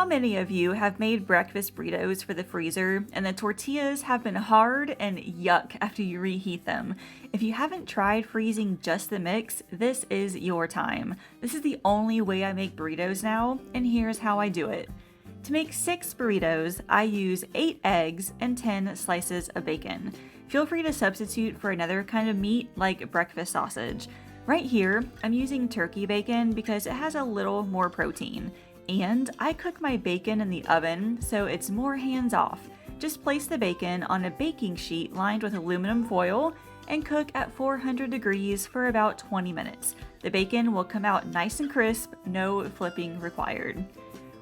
How many of you have made breakfast burritos for the freezer and the tortillas have been hard and yuck after you reheat them? If you haven't tried freezing just the mix, this is your time. This is the only way I make burritos now, and here's how I do it. To make 6 burritos, I use 8 eggs and 10 slices of bacon. Feel free to substitute for another kind of meat like breakfast sausage. Right here, I'm using turkey bacon because it has a little more protein. And I cook my bacon in the oven, so it's more hands-off. Just place the bacon on a baking sheet lined with aluminum foil and cook at 400 degrees for about 20 minutes. The bacon will come out nice and crisp, no flipping required.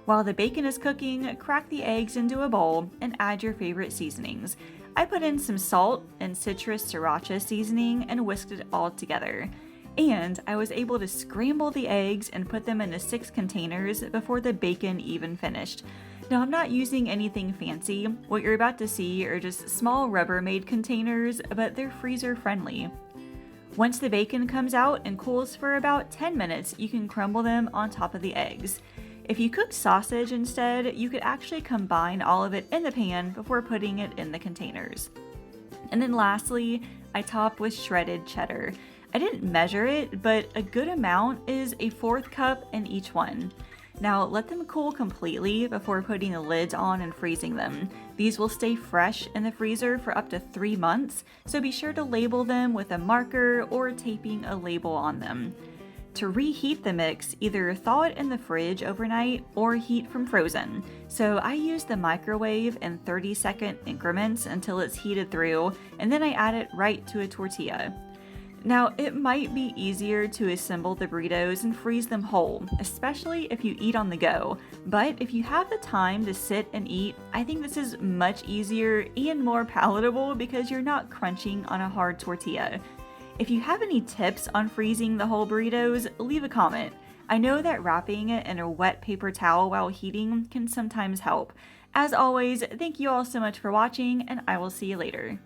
While the bacon is cooking, crack the eggs into a bowl and add your favorite seasonings. I put in some salt and citrus sriracha seasoning and whisked it all together. And I was able to scramble the eggs and put them into 6 containers before the bacon even finished. Now I'm not using anything fancy. What you're about to see are just small Rubbermaid containers, but they're freezer friendly. Once the bacon comes out and cools for about 10 minutes, you can crumble them on top of the eggs. If you cooked sausage instead, you could actually combine all of it in the pan before putting it in the containers. And then lastly, I top with shredded cheddar. I didn't measure it, but a good amount is a 1/4 cup in each one. Now let them cool completely before putting the lids on and freezing them. These will stay fresh in the freezer for up to 3 months, so be sure to label them with a marker or taping a label on them. To reheat the mix, either thaw it in the fridge overnight or heat from frozen. So I use the microwave in 30-second increments until it's heated through, and then I add it right to a tortilla. Now, it might be easier to assemble the burritos and freeze them whole, especially if you eat on the go. But if you have the time to sit and eat, I think this is much easier and more palatable because you're not crunching on a hard tortilla. If you have any tips on freezing the whole burritos, leave a comment. I know that wrapping it in a wet paper towel while heating can sometimes help. As always, thank you all so much for watching, and I will see you later.